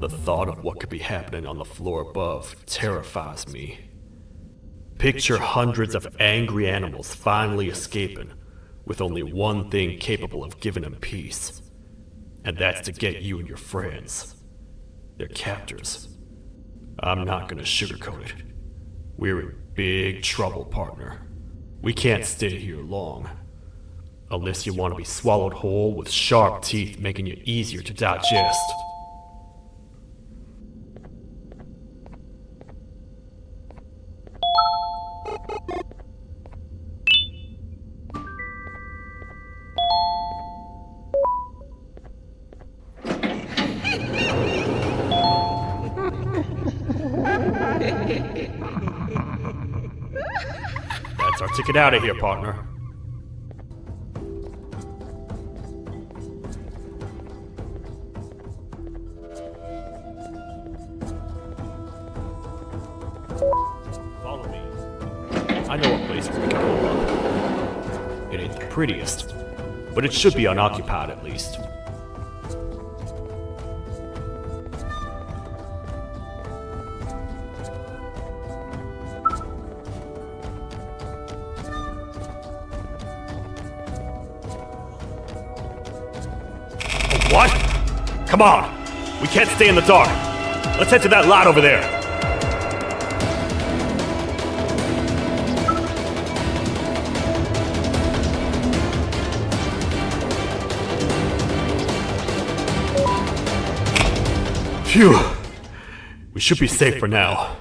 The thought of what could be happening on the floor above terrifies me. Picture hundreds of angry animals finally escaping, with only one thing capable of giving them peace. And that's to get you and your friends. Their captors. I'm not gonna sugarcoat it. We're in big trouble, partner. We can't stay here long. Unless you want to be swallowed whole with sharp teeth making you easier to digest. That's our ticket out of here, partner. Follow me. I know a place where we can hold up. It ain't the prettiest, but it should be unoccupied at least. What? Come on! We can't stay in the dark! Let's head to that lot over there! Phew! We should be safe for now.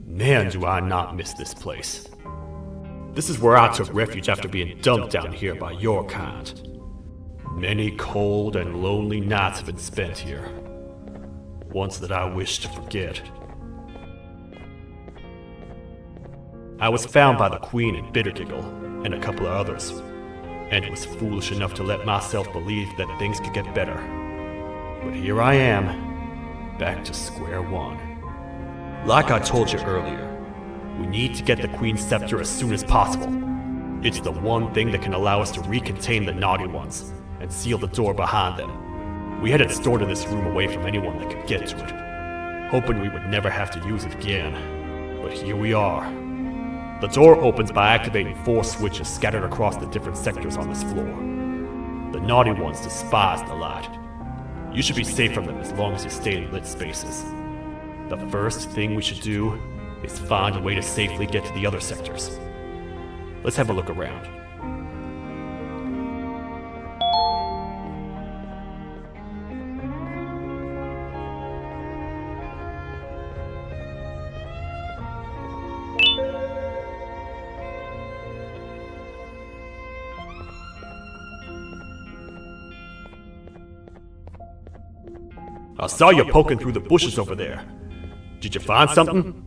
Man, do I not miss this place. This is where I took refuge after being dumped down here by your kind. Many cold and lonely nights have been spent here. Ones that I wish to forget. I was found by the Queen and Bittergiggle, and a couple of others, and was foolish enough to let myself believe that things could get better. But here I am, back to square one. Like I told you earlier, we need to get the Queen's scepter as soon as possible. It's the one thing that can allow us to recontain the naughty ones and seal the door behind them. We had it stored in this room away from anyone that could get to it, hoping we would never have to use it again. But here we are. The door opens by activating 4 switches scattered across the different sectors on this floor. The naughty ones despise the light. You should be safe from them as long as you stay in lit spaces. The first thing we should do is find a way to safely get to the other sectors. Let's have a look around. I saw you poking through the bushes over there. Did you find something?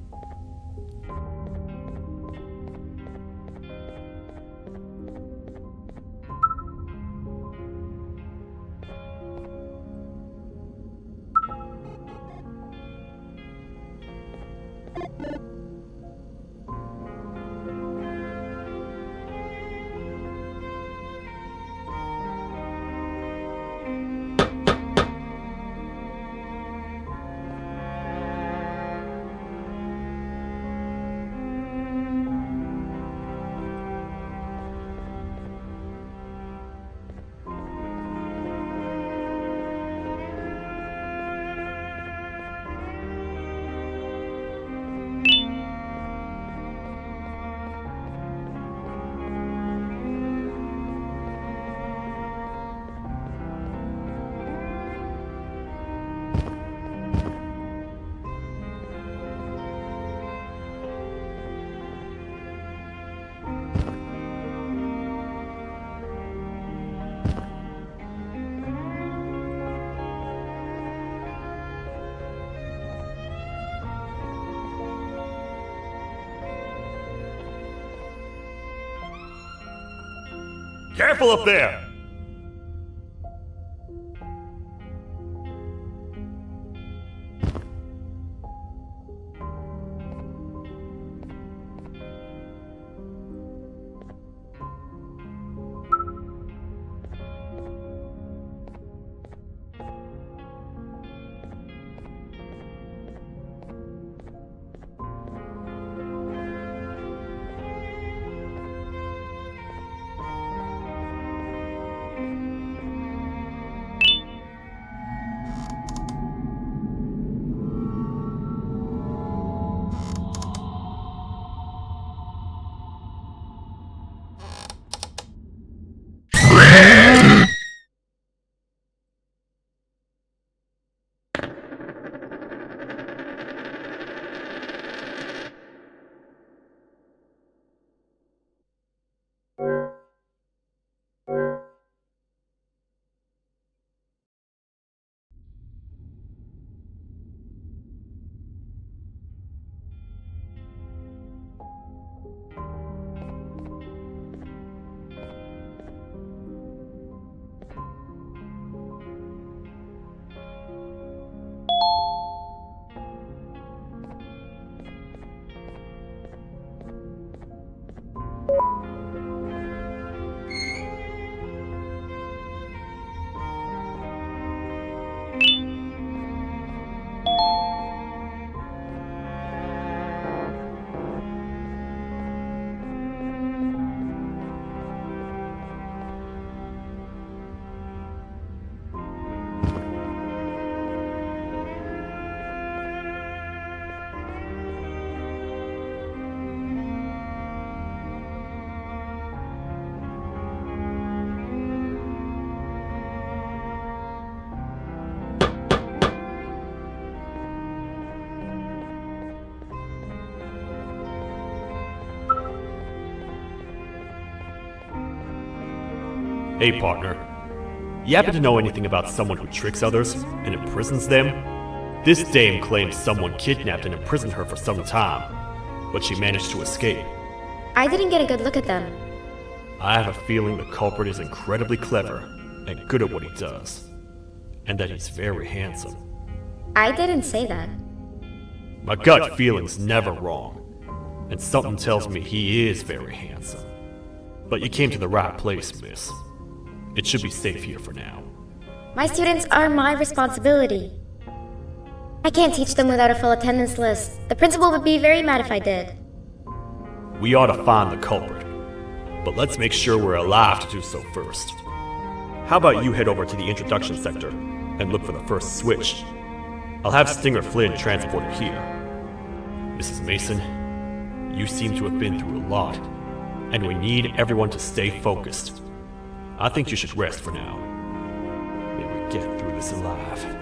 Careful up there! Hey, partner. You happen to know anything about someone who tricks others and imprisons them? This dame claims someone kidnapped and imprisoned her for some time, but she managed to escape. I didn't get a good look at them. I have a feeling the culprit is incredibly clever and good at what he does, and that he's very handsome. I didn't say that. My gut feeling's never wrong, and something tells me he is very handsome. But you came to the right place, miss. It should be safe here for now. My students are my responsibility. I can't teach them without a full attendance list. The principal would be very mad if I did. We ought to find the culprit, but let's make sure we're alive to do so first. How about you head over to the introduction sector and look for the first switch? I'll have Stinger Flynn transported here. Mrs. Mason, you seem to have been through a lot, and we need everyone to stay focused. I think you should rest for now. May we get through this alive.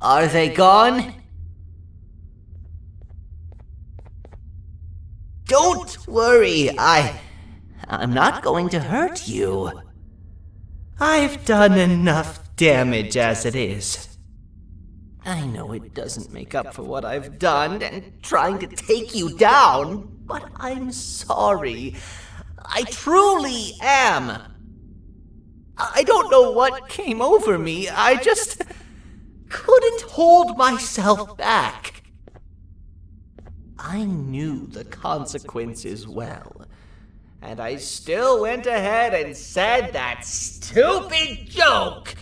Are they gone? Don't worry, I'm not going to hurt you. I've done enough damage as it is. I know it doesn't make up for what I've done and trying to take you down, but I'm sorry. I truly am. I don't know what came over me. I just couldn't hold myself back. I knew the consequences well, and I still went ahead and said that stupid joke.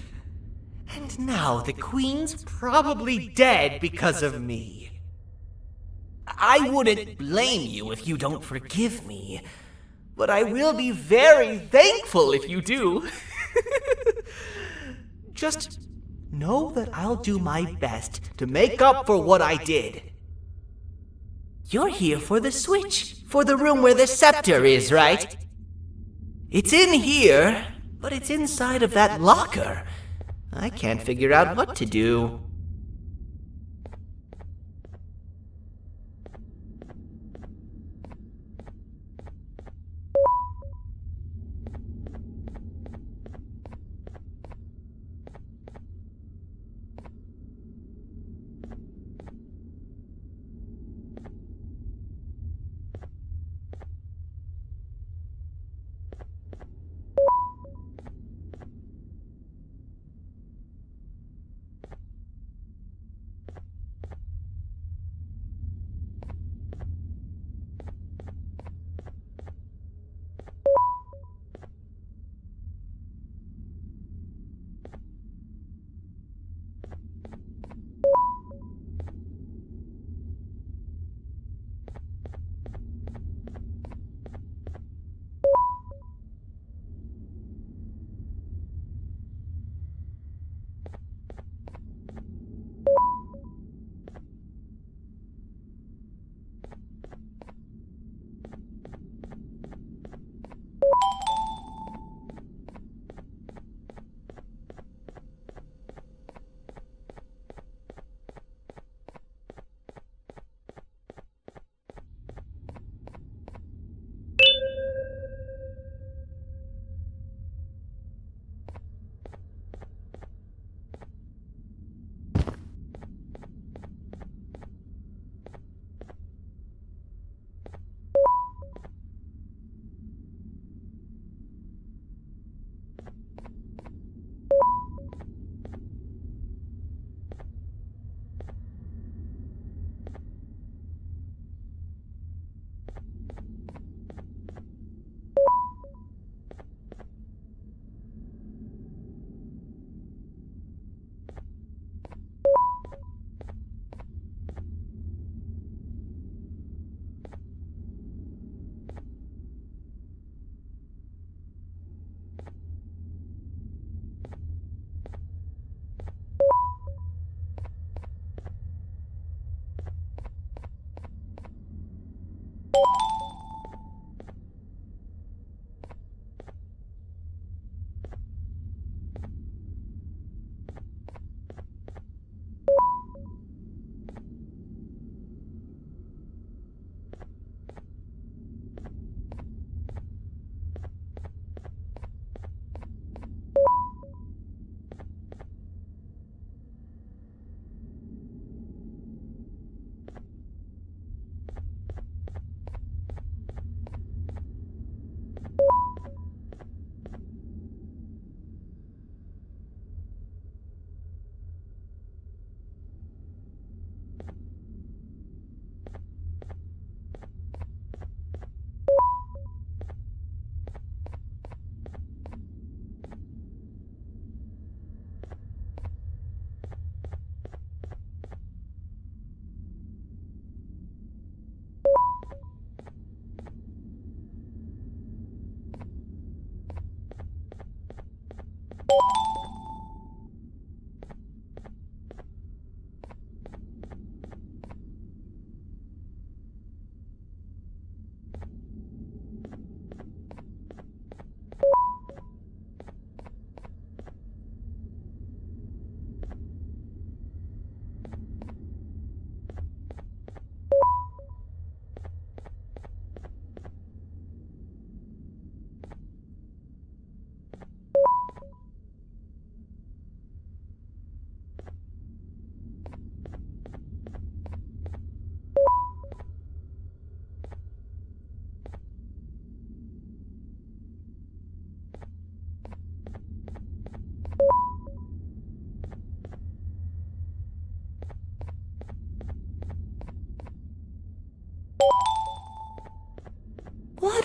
And now the Queen's probably dead because of me. I wouldn't blame you if you don't forgive me, but I will be very thankful if you do. Just know that I'll do my best to make up for what I did. You're here for the switch, for the room where the scepter is, right? It's in here, but it's inside of that locker. I can't figure out what to do.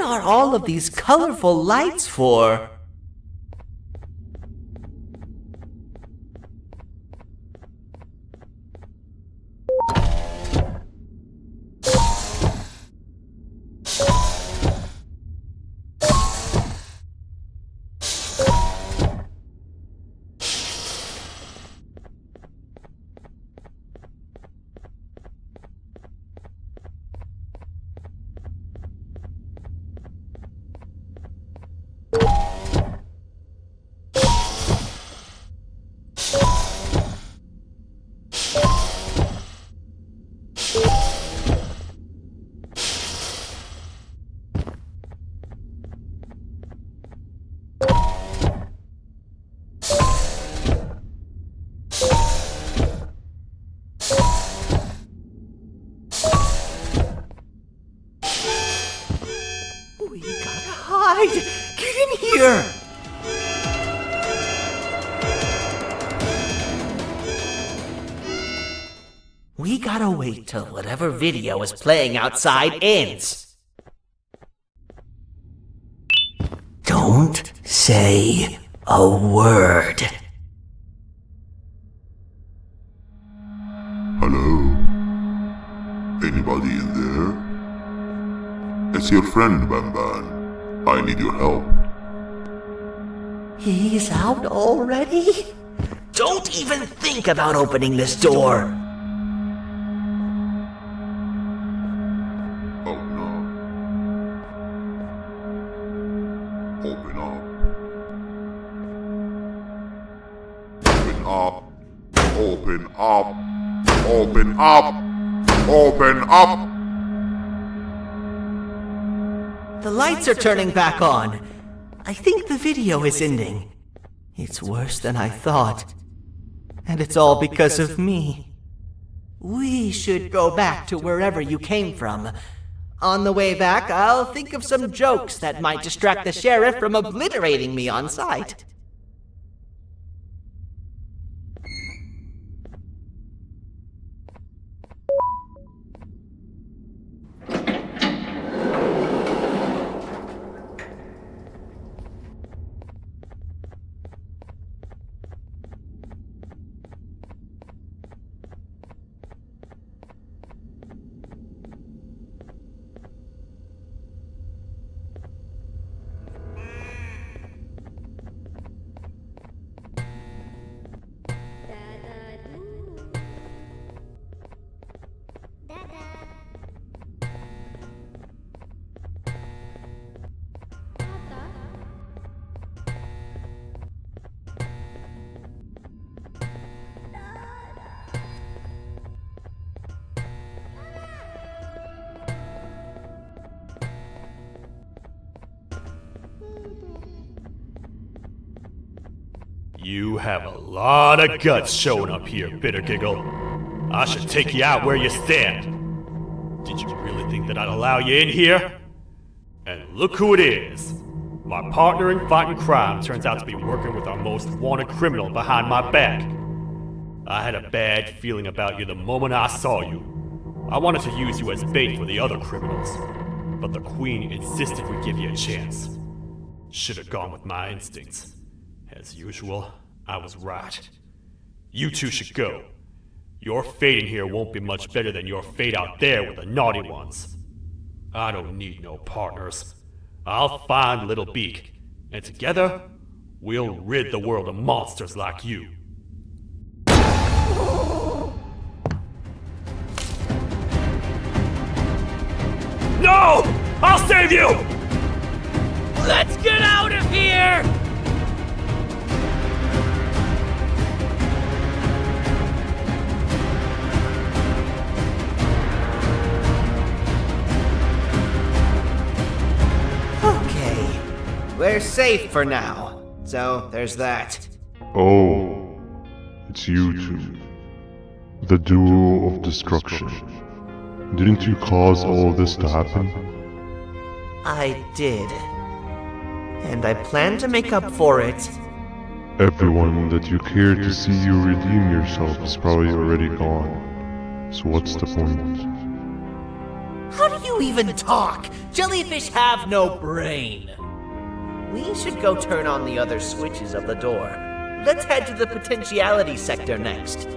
are all of these colorful lights for? We gotta hide! Get in here! We gotta wait till whatever video is playing outside ends. Don't say a word. Hello? Anybody in there? It's your friend, Banban. I need your help. He's out already? Don't even think about opening this door. Oh no. Open up. Open up. Open up. Open up. The lights are turning back on. I think the video is ending. It's worse than I thought. And it's all because of me. We should go back to wherever you came from. On the way back, I'll think of some jokes that might distract the sheriff from obliterating me on sight. You have a lot of guts showing up here, Bitter Giggle. I should take you out where you stand. Did you really think that I'd allow you in here? And look who it is. My partner in fighting crime turns out to be working with our most wanted criminal behind my back. I had a bad feeling about you the moment I saw you. I wanted to use you as bait for the other criminals, but the Queen insisted we give you a chance. Should have gone with my instincts. As usual, I was right. You two should go. Your fate in here won't be much better than your fate out there with the naughty ones. I don't need no partners. I'll find Little Beak, and together, we'll rid the world of monsters like you. No! I'll save you! Let's get out of here! Okay, we're safe for now. So, there's that. Oh, it's you two. The duo of destruction. Didn't you cause all this to happen? I did. And I plan to make up for it. Everyone that you cared to see you redeem yourself is probably already gone. So what's the point? How do you you even talk? Jellyfish have no brain. We should go turn on the other switches of the door. Let's head to the potentiality sector next.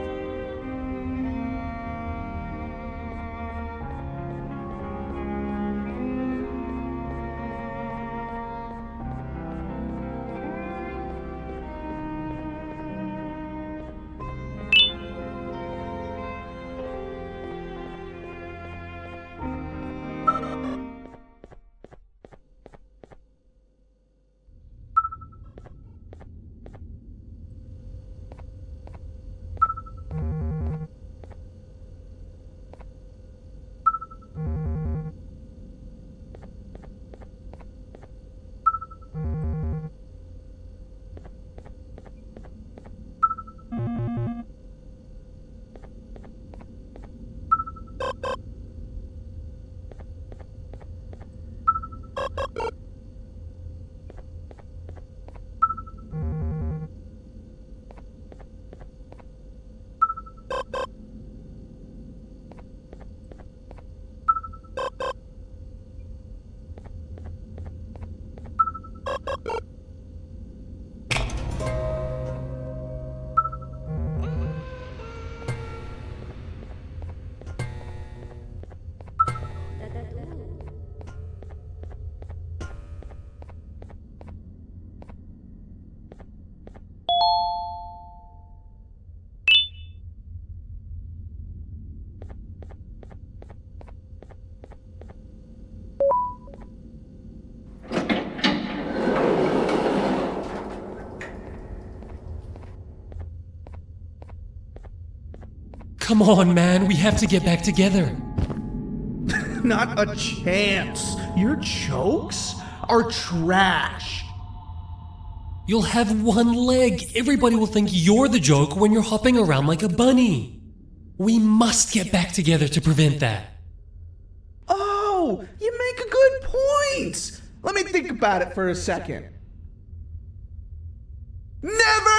Come on, man, we have to get back together. Not a chance. Your jokes are trash. You'll have one leg. Everybody will think you're the joke when you're hopping around like a bunny. We must get back together to prevent that. Oh, you make a good point. Let me think about it for a second. Never!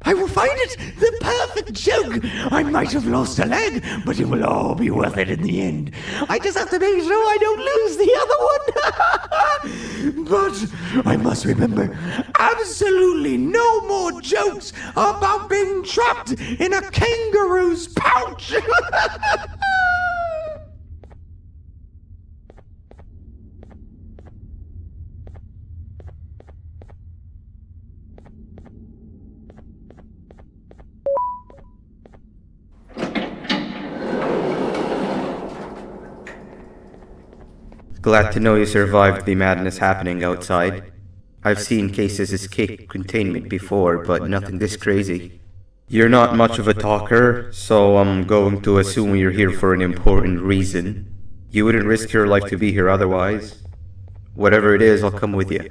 I will find it! The perfect joke! I might have lost a leg, but it will all be worth it in the end. I just have to make sure I don't lose the other one! But I must remember, absolutely no more jokes about being trapped in a kangaroo's pouch! Glad to know you survived the madness happening outside. I've seen cases escape containment before, but nothing this crazy. You're not much of a talker, so I'm going to assume you're here for an important reason. You wouldn't risk your life to be here otherwise. Whatever it is, I'll come with you.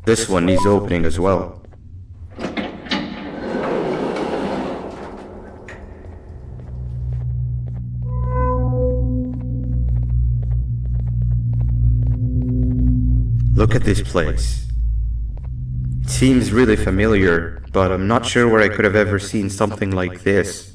This one needs opening as well. Look at this place. It seems really familiar, but I'm not sure where I could have ever seen something like this.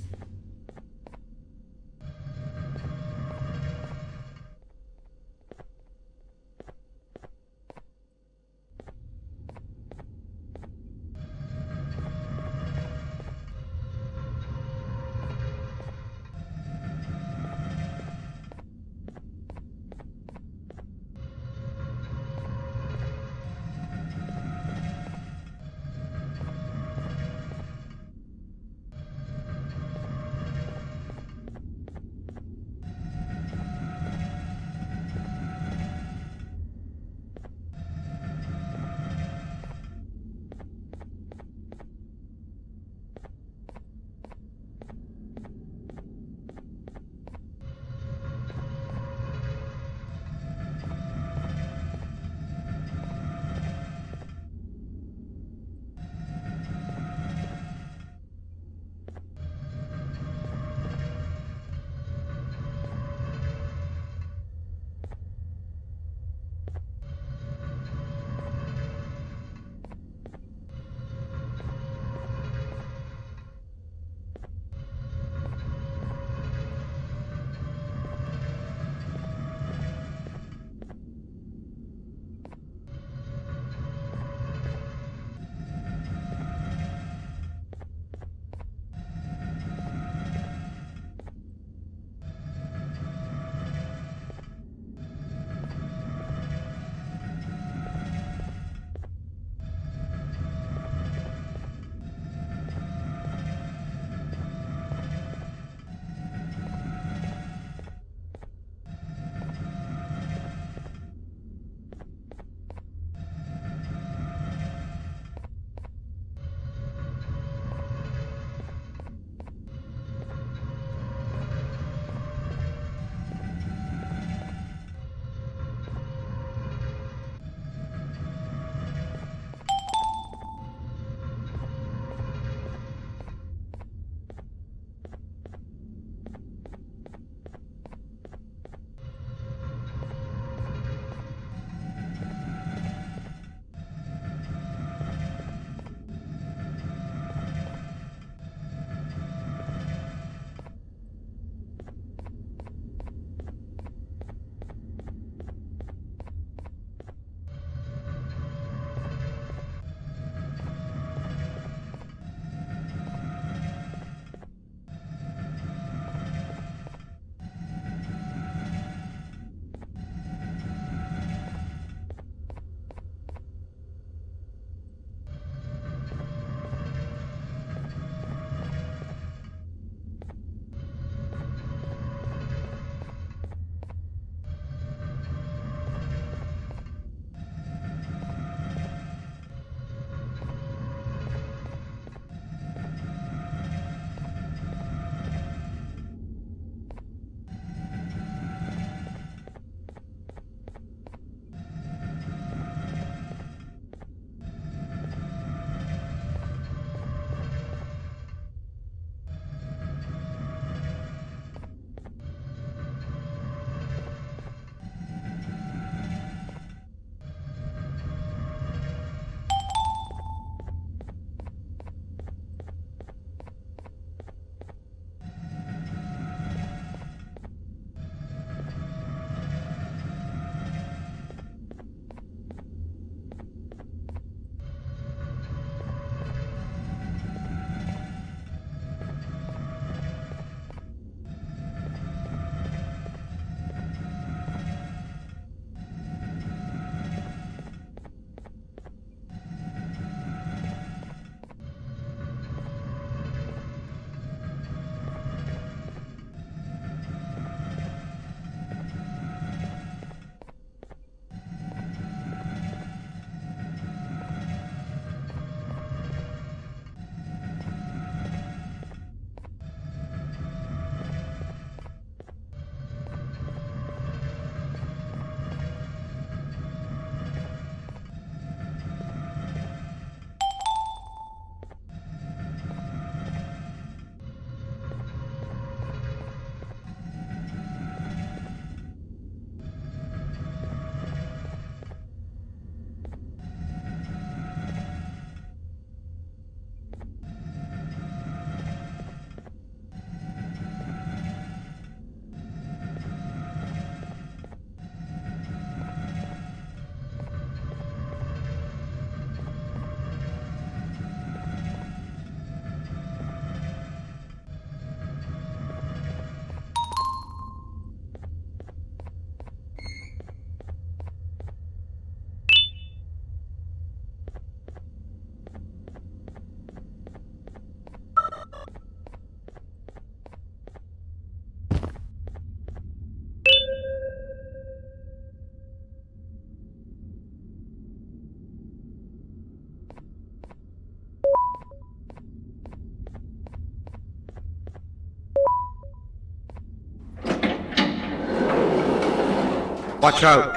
Watch out!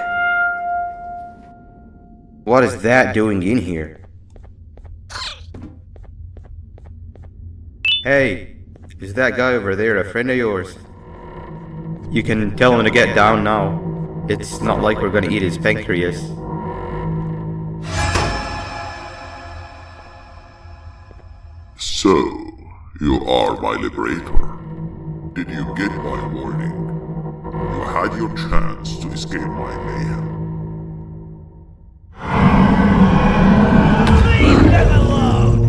What is that doing in here? Hey, is that guy over there a friend of yours? You can tell him to get down now. It's not like we're gonna eat his pancreas. So, you are my liberator. Did you get my warning? You had your chance to escape my mayhem. Leave them alone!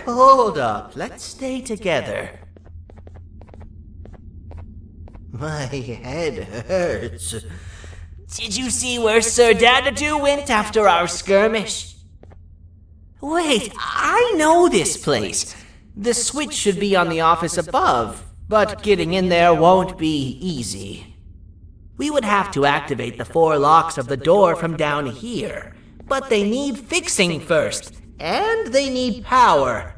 Hold up, let's stay together. My head hurts. Did you see where Sir Dadadoo went after our skirmish? Wait, I know this place. The switch should be on the office above, but getting in there won't be easy. We would have to activate the 4 locks of the door from down here, but they need fixing first, and they need power.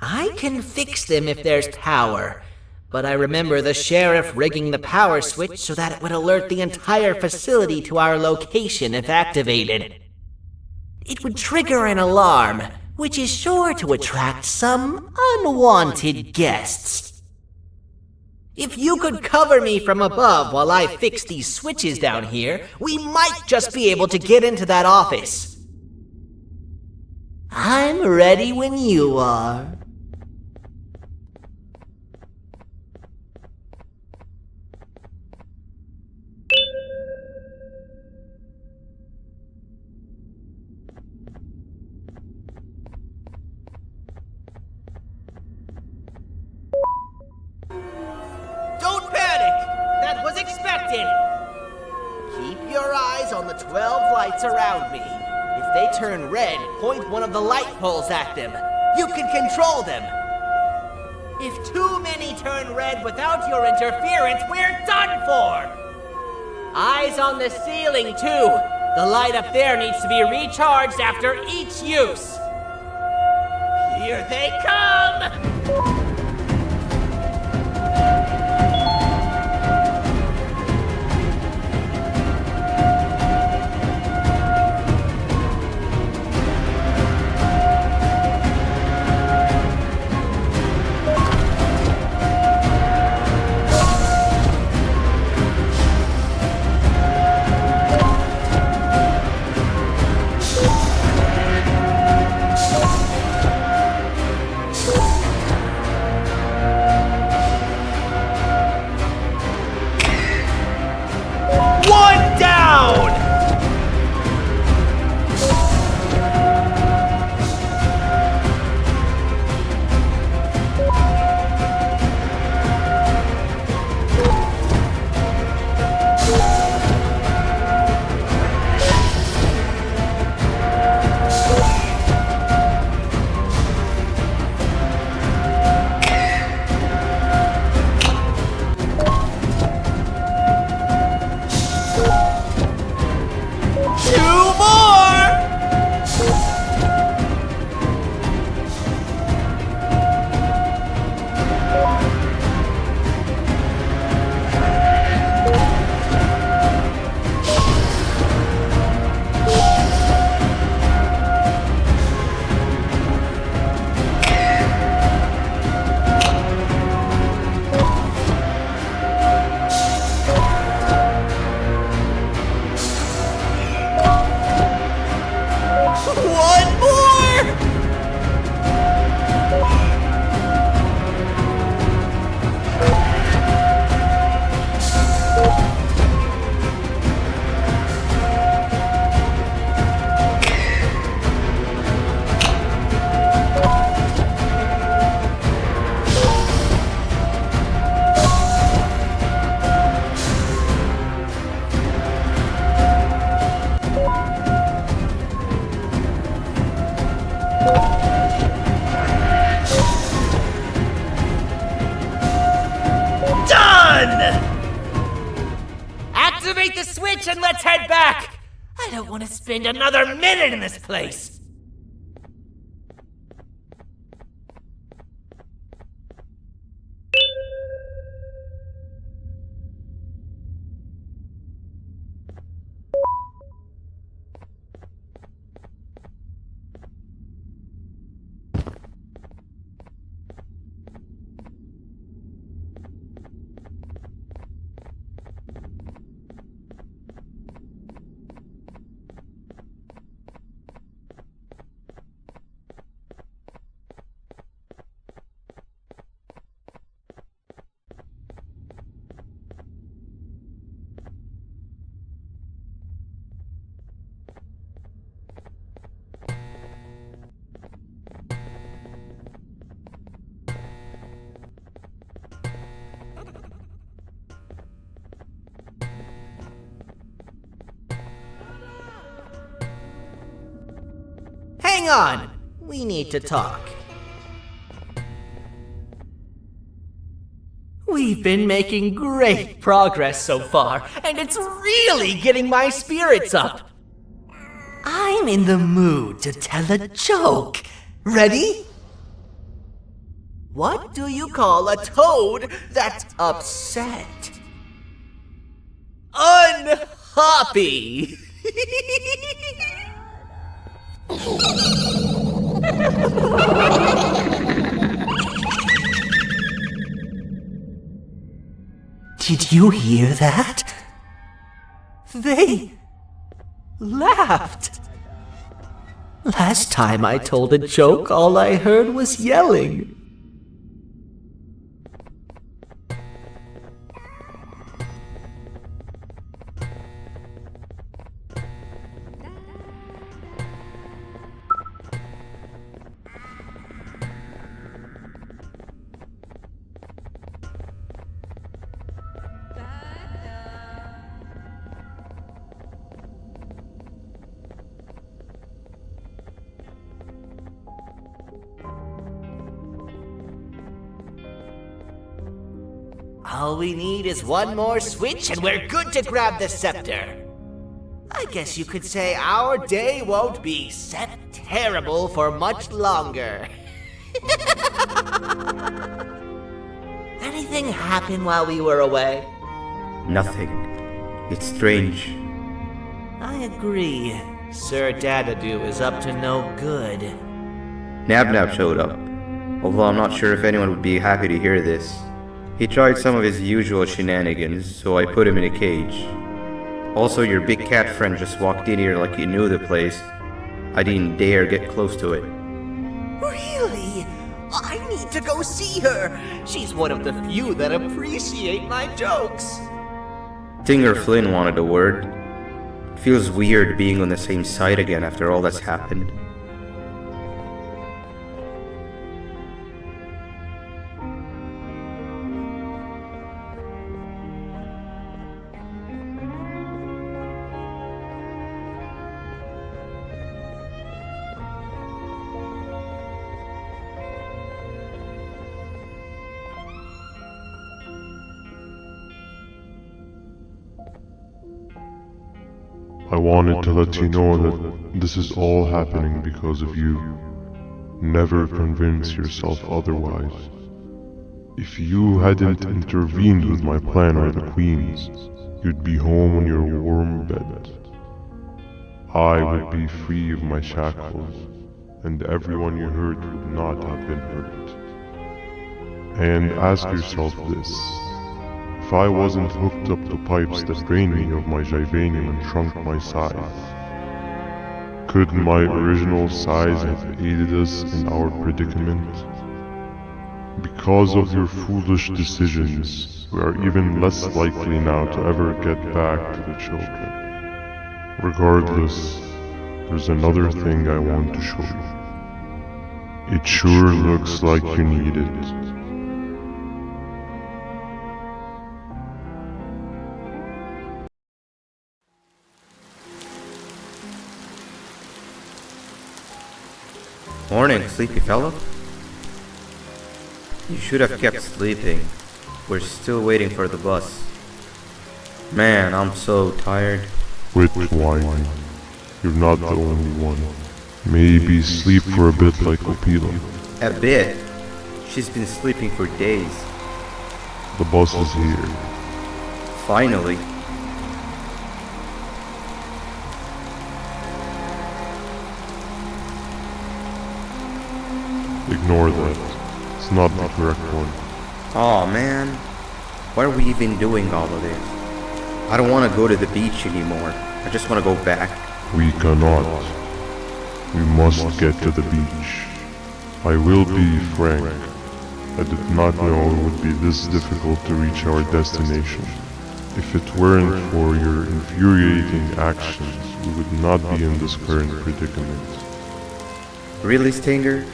I can fix them if there's power, but I remember the sheriff rigging the power switch so that it would alert the entire facility to our location if activated. It would trigger an alarm, which is sure to attract some unwanted guests. If you could cover me from above while I fix these switches down here, we might just be able to get into that office. I'm ready when you are. Don't panic! That was expected! Keep your eyes on the 12 lights around me. If they turn red, point one of the light poles at them. You can control them. If too many turn red without your interference, we're done for! Eyes on the ceiling, too. The light up there needs to be recharged after each use. Here they come! don't want to spend another minute in this place! Hang on! We need to talk. We've been making great progress so far, and it's really getting my spirits up. I'm in the mood to tell a joke. Ready? What do you call a toad that's upset? Unhappy! Did you hear that? They laughed. Last time I told a joke, all I heard was yelling. All we need is one more switch and we're good to grab the scepter. I guess you could say our day won't be terrible for much longer. Anything happen while we were away? Nothing. It's strange. I agree. Sir Dadadoo is up to no good. Nab showed up, although I'm not sure if anyone would be happy to hear this. He tried some of his usual shenanigans, so I put him in a cage. Also, your big cat friend just walked in here like he knew the place. I didn't dare get close to it. Really? I need to go see her. She's one of the few that appreciate my jokes. Tinger Flynn wanted a word. Feels weird being on the same side again after all that's happened. I wanted to let you know that this is all happening because of you. Never convince yourself otherwise. If you hadn't intervened with my plan or the Queen's, you'd be home on your warm bed. I would be free of my shackles, and everyone you hurt would not have been hurt. And ask yourself this. If I wasn't hooked up to pipes that drained me of my Givanium and shrunk my size, could my original size have aided us in our predicament? Because of your foolish decisions, we are even less likely now to ever get back to the children. Regardless, there's another thing I want to show you. It sure looks like you need it. Morning, sleepy fellow. You should have kept sleeping. We're still waiting for the bus. Man, I'm so tired. Quit whining. You're not the only one. Maybe sleep for a bit like Opila. A bit? She's been sleeping for days. The bus is here. Finally. Ignore that. It's not the correct one. Aw, man. Why are we even doing all of this? I don't want to go to the beach anymore. I just want to go back. We cannot. We must get to the beach. I will be frank. I did not know it would be this difficult to reach our destination. If it weren't for your infuriating actions, we would not be in this current predicament. Really, Stinger?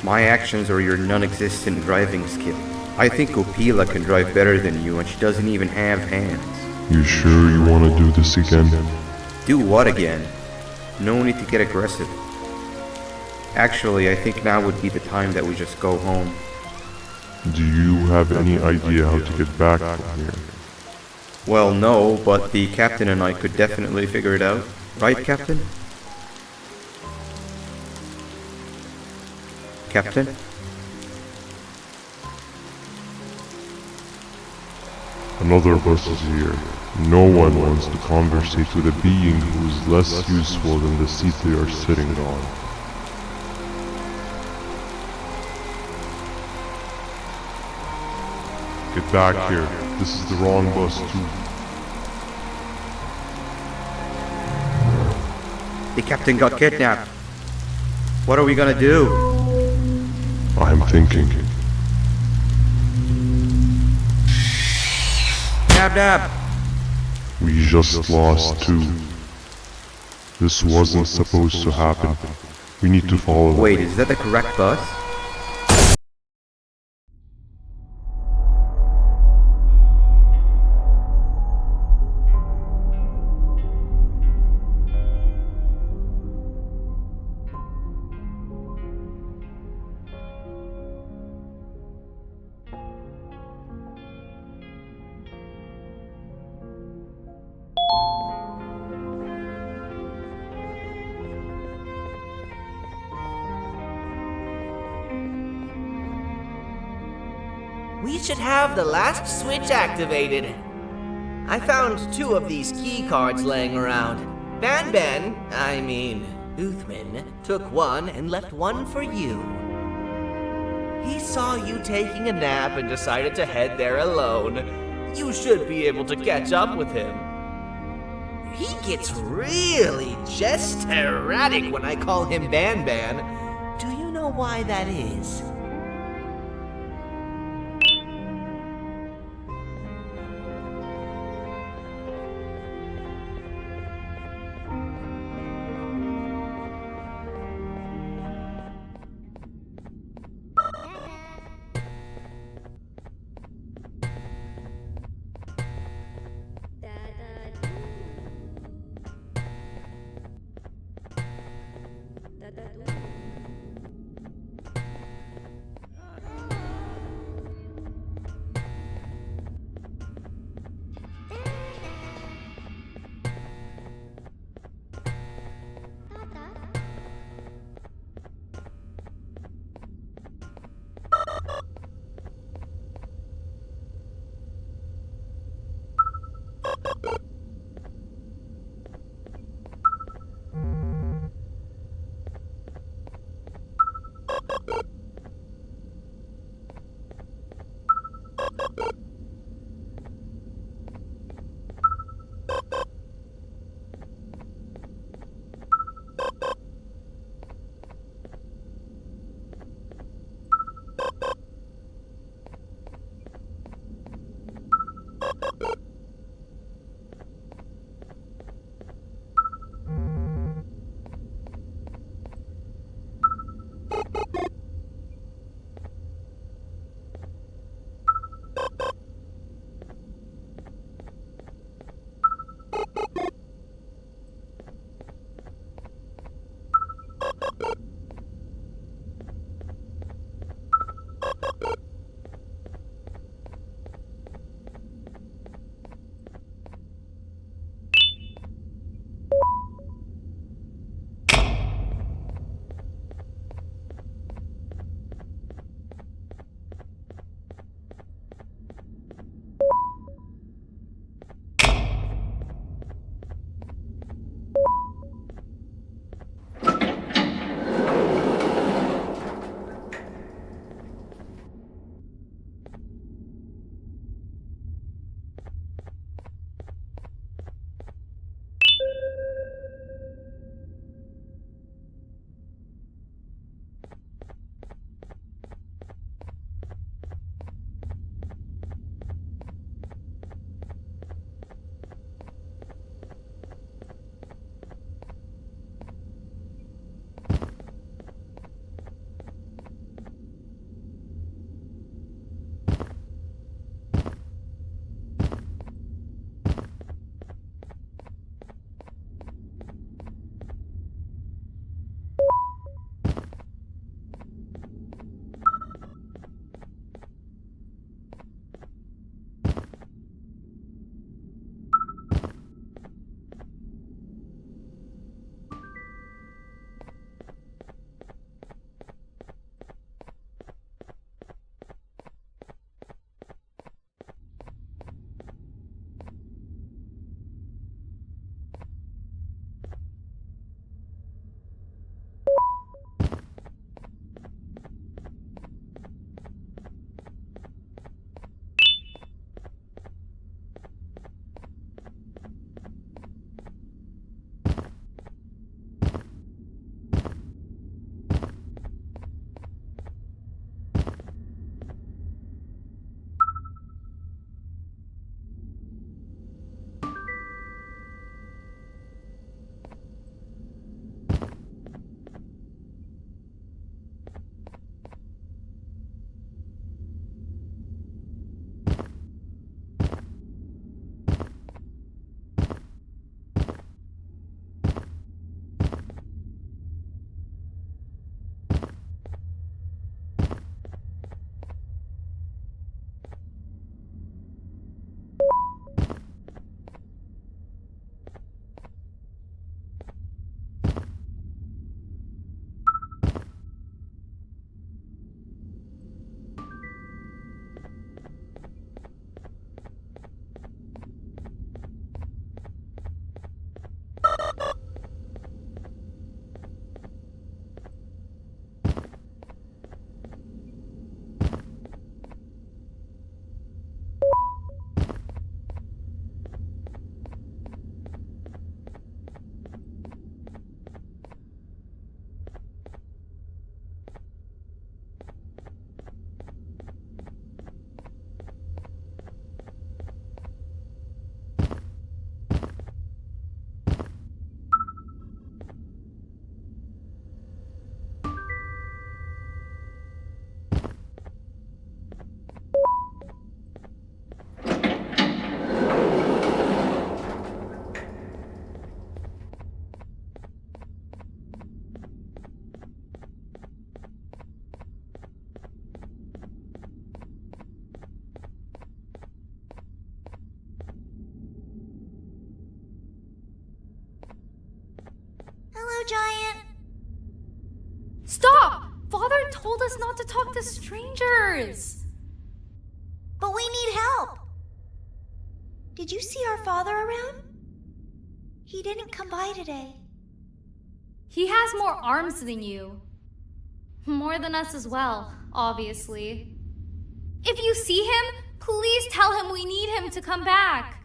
My actions are your non-existent driving skill. I think Opila can drive better than you and she doesn't even have hands. You sure you want to do this again? Do what again? No need to get aggressive. Actually, I think now would be the time that we just go home. Do you have any idea how to get back from here? Well, no, but the captain and I could definitely figure it out. Right, Captain? Captain? Another bus is here. No one wants to conversate with a being who is less useful than the seat they are sitting on. Get back here. This is the wrong bus too. The captain got kidnapped. What are we gonna do? I'm thinking. Nab nab! We just lost two. This wasn't supposed to happen. We need to follow them. Wait, is that the correct bus? We should have the last switch activated. I found 2 of these key cards laying around. Uthman, took one and left one for you. He saw you taking a nap and decided to head there alone. You should be able to catch up with him. He gets really just erratic when I call him Banban. Do you know why that is? giant. Stop! Father told us not to talk to strangers. But we need help. Did you see our father around? He didn't come by today. He has more arms than you. More than us as well, obviously. If you see him, please tell him we need him to come back.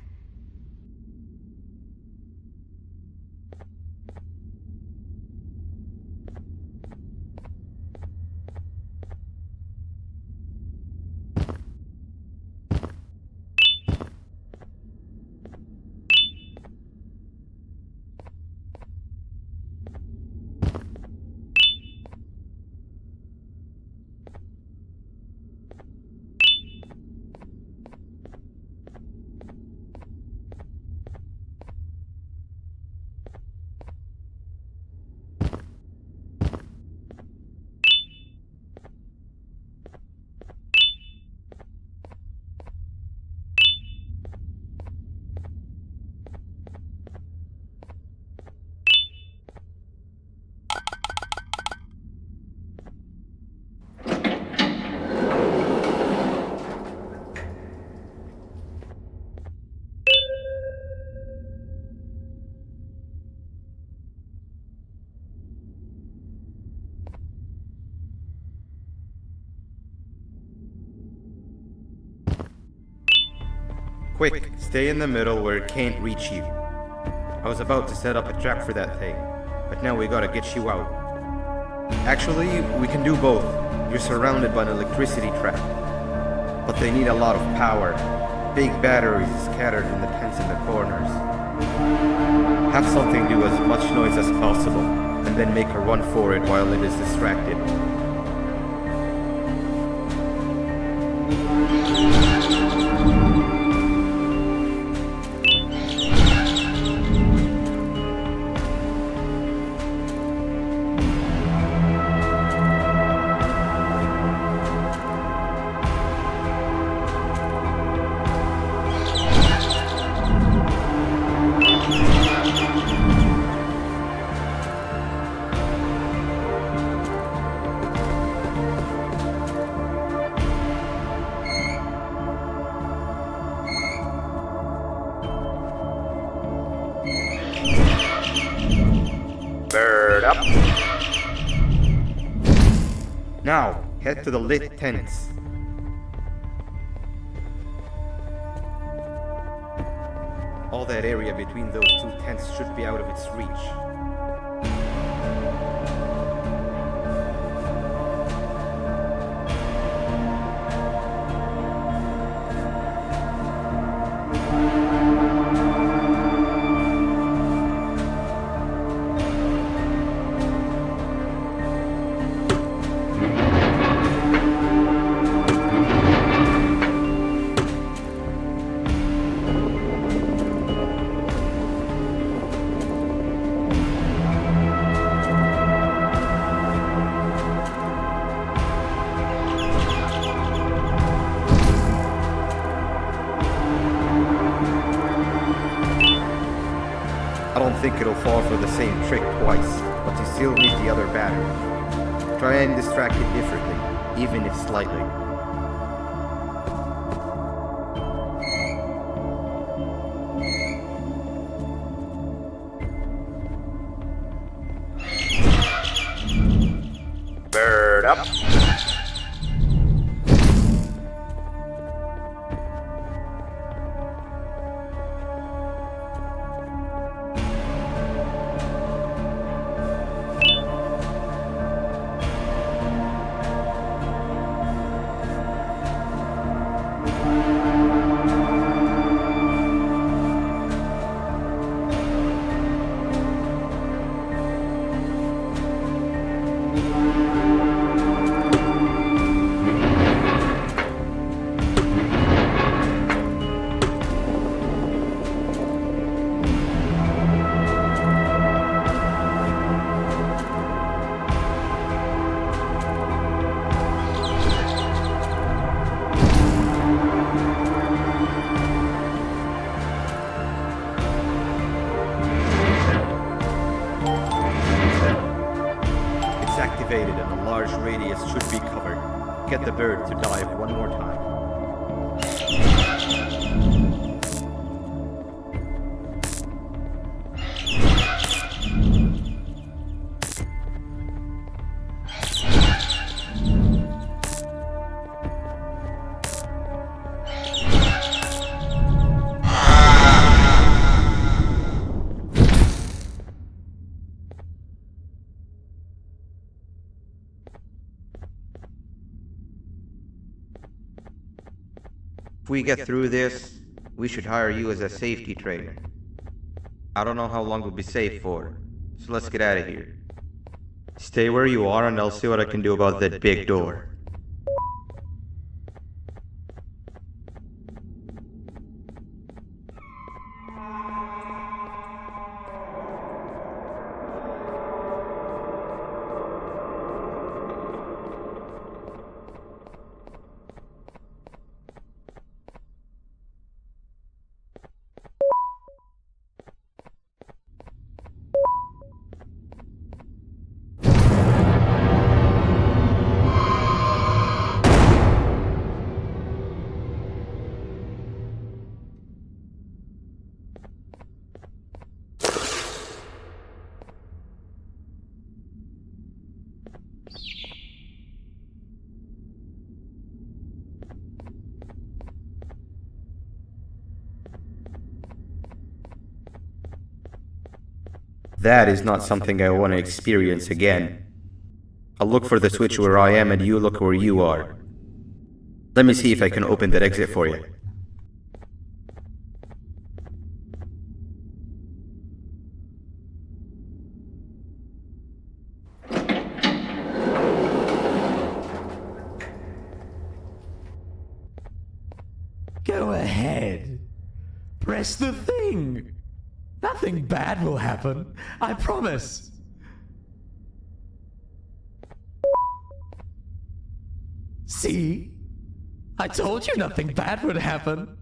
Quick, stay in the middle where it can't reach you. I was about to set up a trap for that thing, but now we gotta get you out. Actually, we can do both. You're surrounded by an electricity trap, but they need a lot of power. Big batteries scattered in the tents in the corners. Have something do as much noise as possible, and then make a run for it while it is distracted. Bird up. Now, head to the lit tents. All that area between those two tents should be out of its reach. I don't think it'll fall for the same trick twice, but you still need the other battery. Try and distract it differently, even if slightly. Bird up. activated and a large radius should be covered. Get the bird to dive one more time. If we get through this, we should hire you as a safety trainer. I don't know how long we'll be safe for, so let's get out of here. Stay where you are and I'll see what I can do about that big door. That is not something I want to experience again. I'll look for the switch where I am and you look where you are. Let me see if I can open that exit for you. Go ahead. Press the thing. Nothing bad will happen. I promise. See? I told you nothing bad would happen.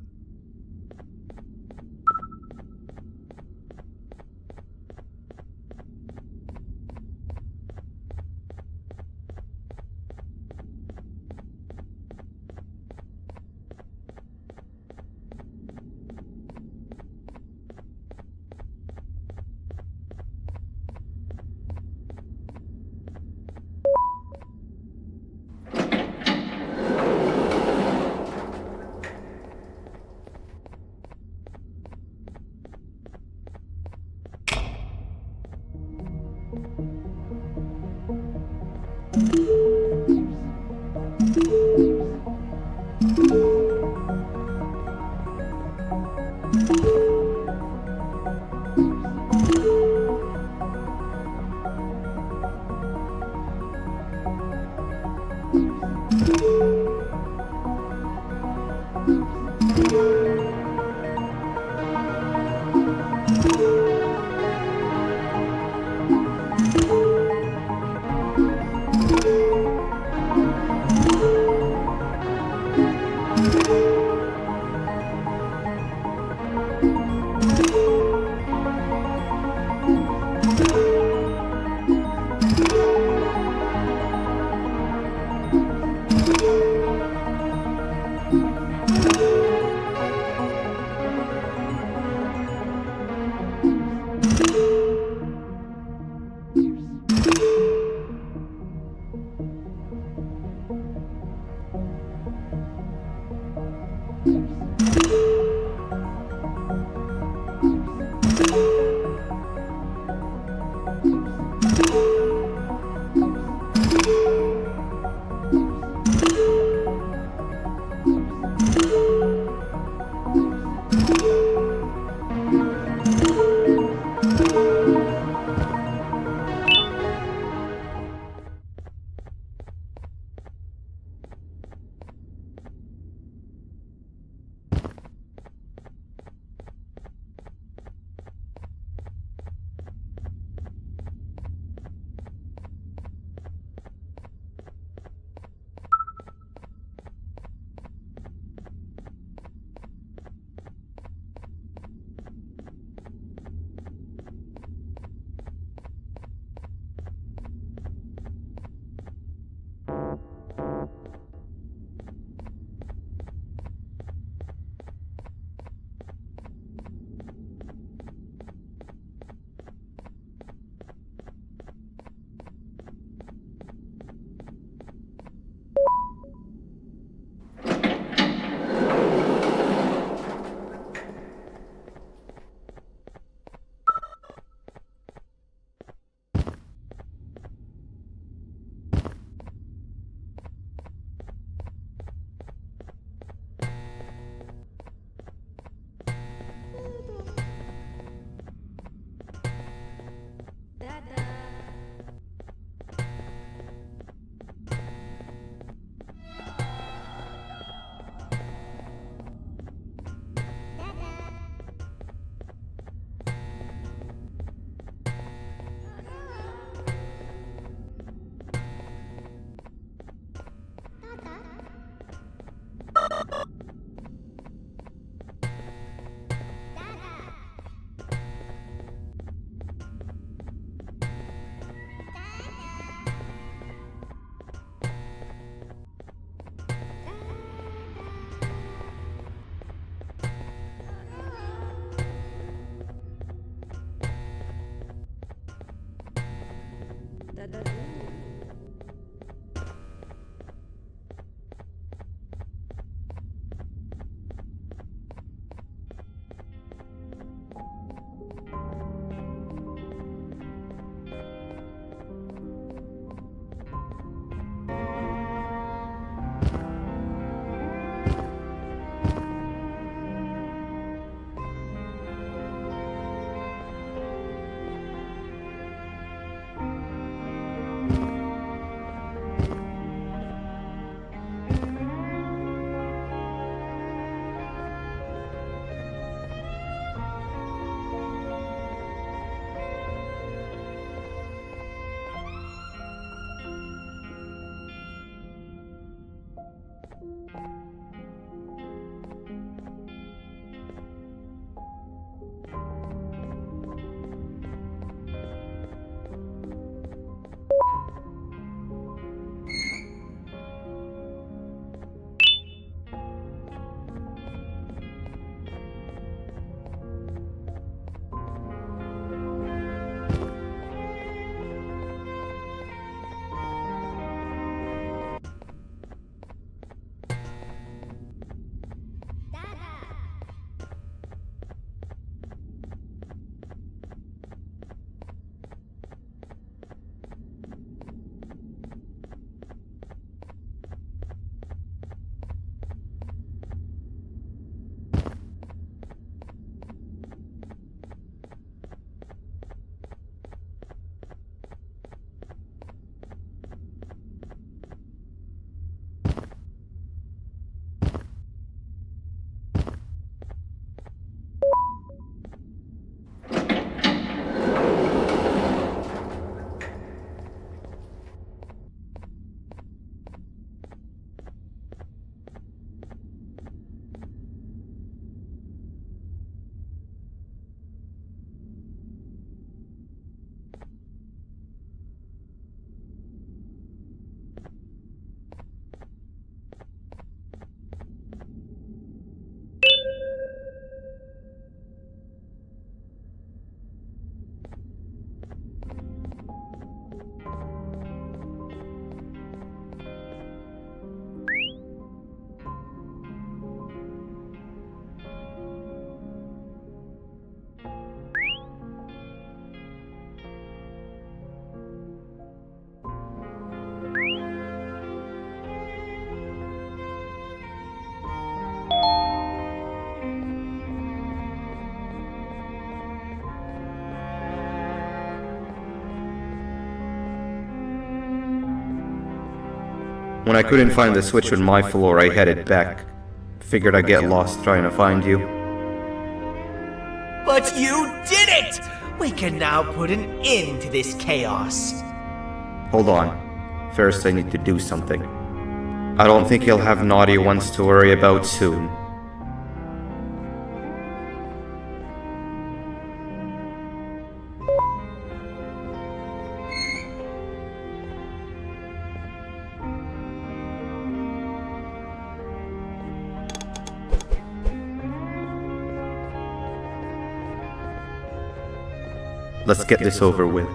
When I couldn't find the switch on my floor, I headed back. Figured I'd get lost trying to find you. But you did it! We can now put an end to this chaos. Hold on. First I need to do something. I don't think he'll have naughty ones to worry about soon. Let's get this over with.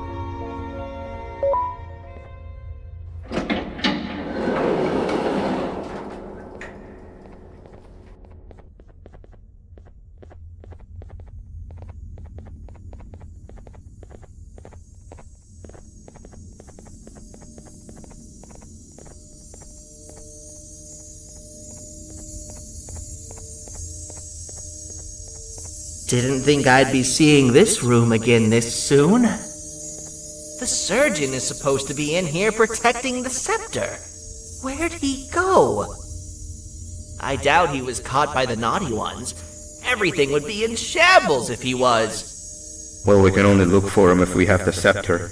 Didn't think I'd be seeing this room again this soon. The surgeon is supposed to be in here protecting the scepter. Where'd he go? I doubt he was caught by the naughty ones. Everything would be in shambles if he was. Well, we can only look for him if we have the scepter.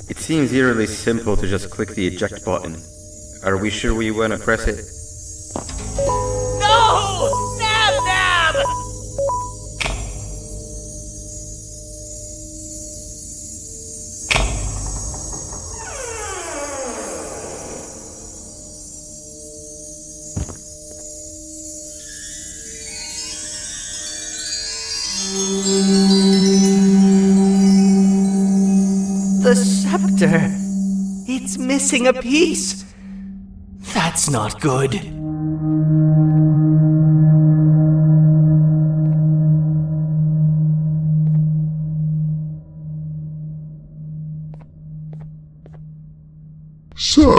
It seems eerily simple to just click the eject button. Are we sure we want to press it? No! Nab Nab! The scepter. It's missing a piece. That's not good. So,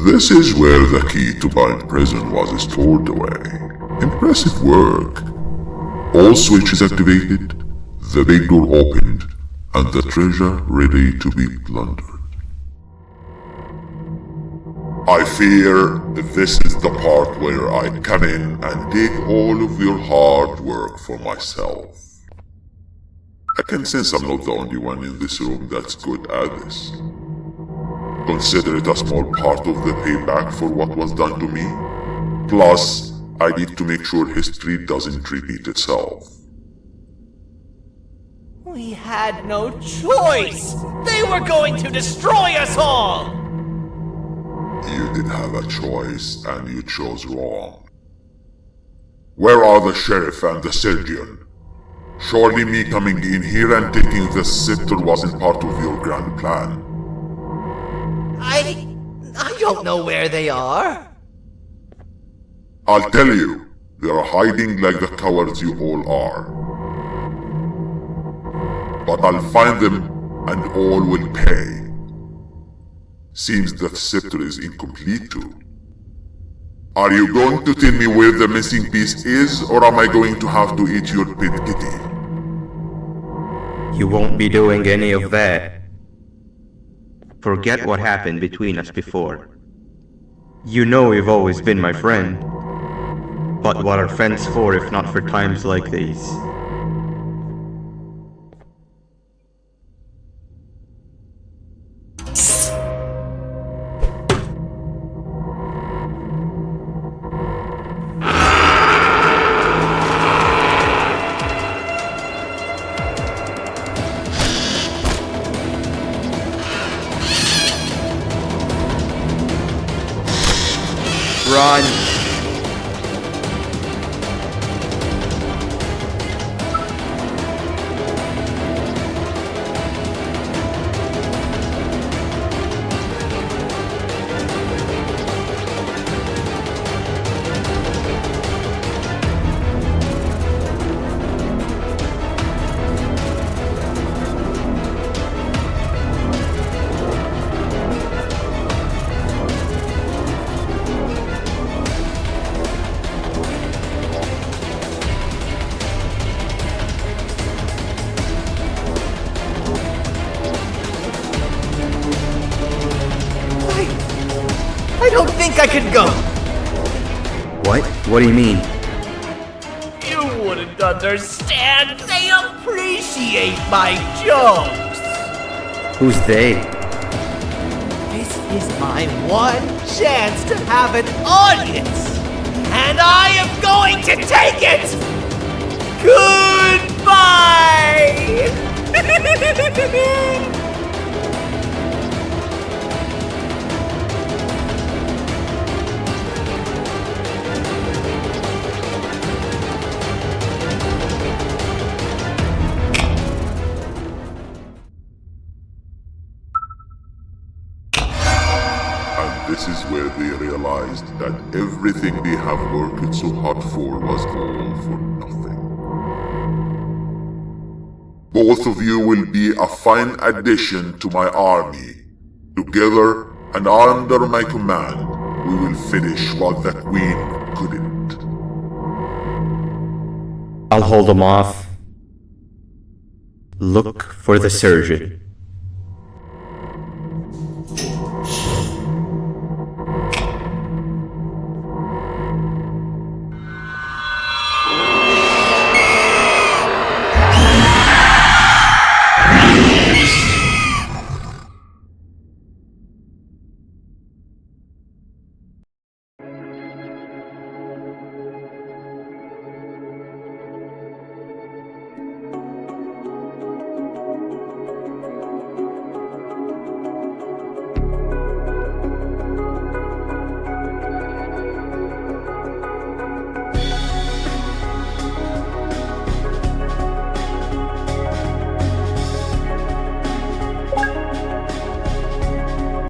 this is where the key to my prison was stored away. Impressive work. All switches activated, the big door opened, and the treasure ready to be plundered. I fear this is the part where I come in and take all of your hard work for myself. I can sense I'm not the only one in this room that's good at this. Consider it a small part of the payback for what was done to me. Plus, I need to make sure history doesn't repeat itself. We had no choice! They were going to destroy us all! You did have a choice, and you chose wrong. Where are the sheriff and the surgeon? Surely me coming in here and taking the scepter wasn't part of your grand plan. I don't know where they are. I'll tell you, they are hiding like the cowards you all are. But I'll find them, and all will pay. Seems that scepter is incomplete too. Are you going to tell me where the missing piece is, or am I going to have to eat your pet kitty? You won't be doing any of that. Forget what happened between us before. You know you've always been my friend. But what are friends for if not for times like these? Run! I don't think I can go. What? What do you mean? You wouldn't understand. They appreciate my jokes. Who's they? This is my one chance to have an audience. And I am going to take it! Goodbye! This is where they realized that everything they have worked so hard for was all for nothing. Both of you will be a fine addition to my army. Together and under my command, we will finish what the Queen couldn't. I'll hold them off. Look for the surgeon.